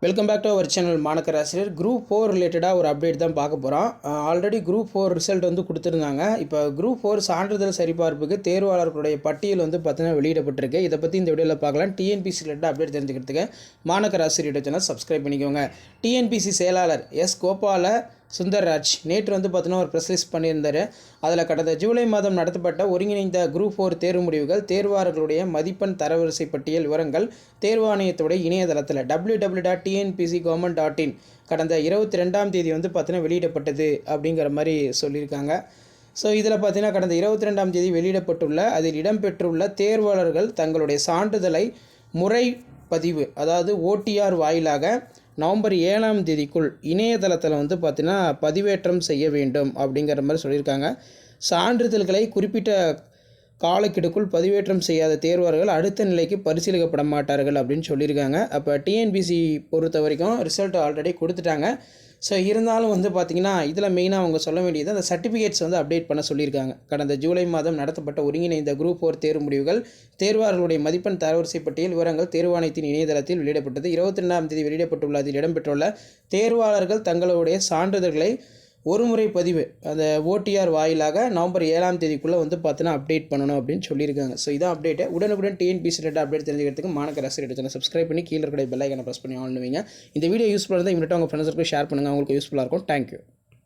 Welcome back to our channel மாணக்கர் ஆசிரியர். Group 4 ரிலேட்டடாக ஒரு அப்டேட் தான் பார்க்க போகிறோம். ஆல்ரெடி குரூப் 4 ரிசல்ட் வந்து கொடுத்துருந்தாங்க. இப்போ குரூப் 4 சான்றிதழ் சரிபார்ப்புக்கு தேர்வாளர்களுடைய பட்டியல் வந்து பார்த்தீங்கன்னா வெளியிடப்பட்டிருக்கு. இதை பற்றி இந்த வீடியோவில் பார்க்கலாம். டிஎன்பிசி ரிலேட்டட் அப்டேட் தெரிஞ்சுக்கிறதுக்கு மாணக்கர் ஆசிரியர் சேனல் சப்ஸ்கிரைப் பண்ணிக்கோங்க. டிஎன்பிசி செயலாளர் எஸ் கோபால சுந்தர்ராஜ் நேற்று வந்து பார்த்தீங்கன்னா ஒரு ப்ரெஸ் ரிலீஸ் பண்ணியிருந்தார். அதில் கடந்த ஜூலை மாதம் நடத்தப்பட்ட ஒருங்கிணைந்த குரூப் 4 தேர்வு முடிவுகள், தேர்வாளர்களுடைய மதிப்பெண் தரவரிசை பட்டியல் விவரங்கள் தேர்வாணையத்துடைய இணையதளத்தில் www.tnpcgovernment.in கடந்த 22ஆம் தேதி வந்து பார்த்தீங்கன்னா வெளியிடப்பட்டது அப்படிங்கிற மாதிரி சொல்லியிருக்காங்க. ஸோ இதில் பார்த்தீங்கன்னா கடந்த 22ஆம் தேதி வெளியிடப்பட்டுள்ள அதில் இடம்பெற்றுள்ள தேர்வாளர்கள் தங்களுடைய சான்றிதழை முறைப்பதிவு அதாவது ஓடிஆர் வாயிலாக நவம்பர் 7ஆம் தேதிக்குள் இணையதளத்தில் வந்து பார்த்தீங்கன்னா பதிவேற்றம் செய்ய வேண்டும் அப்படிங்கிற மாதிரி சொல்லியிருக்காங்க. சான்றிதழ்களை குறிப்பிட்ட காலக்கெடுக்குள் பதிவேற்றம் செய்யாத தேர்வாளர்கள் அடுத்த நிலைக்கு பரிசீலிக்கப்பட மாட்டார்கள் அப்படின்னு சொல்லியிருக்காங்க. அப்போ டிஎன்பிசி பொறுத்த வரைக்கும் ரிசல்ட் ஆல்ரெடி கொடுத்துட்டாங்க. ஸோ இருந்தாலும் வந்து பார்த்திங்கன்னா இதில் மெயினாக அவங்க சொல்ல வேண்டியது அந்த சர்டிஃபிகேட்ஸ் வந்து அப்டேட் பண்ண சொல்லியிருக்காங்க. கடந்த ஜூலை மாதம் நடத்தப்பட்ட ஒருங்கிணைந்த குரூப் 4 தேர்வு முடிவுகள், தேர்வாளர்களுடைய மதிப்பெண் தரவரிசை பட்டியல் விவரங்கள் தேர்வாணையத்தின் இணையதளத்தில் வெளியிடப்பட்டது. 22ஆம் தேதி வெளியிடப்பட்டுள்ள அதில் இடம்பெற்றுள்ள தேர்வாளர்கள் தங்களுடைய சான்றிதழ்களை ஒருமுறை பதிவு அந்த ஓடிஆர் வாயிலாக நவம்பர் 7ஆம் தேதிக்குள்ளே வந்து பார்த்தீங்கன்னா அப்டேட் பண்ணணும் அப்படின்னு சொல்லியிருக்காங்க. ஸோ இதான் அப்டேட்டு. உடனுக்குடன் டிஎன்பிசி ரிலேட்டட் அப்டேட் தெரிஞ்சுக்கிறதுக்கு மாணக்கர் ஆசிரியர் சேனல் சப்ஸ்கிரைப் பண்ணி கீழே இருக்கிற பெல் ஐக்கானை ப்ரெஸ் பண்ணி ஆன் பண்ணுவீங்க. இந்த வீடியோ யூஸ்ஃபுல்லாக இருந்தால் இவங்கள்ட்ட உங்கள் ஃப்ரெண்ட்ஸுக்கு ஷேர் பண்ணுங்கள், அவங்களுக்கு யூஸ்ஃபுல்லாக இருக்கும். தேங்க்யூ.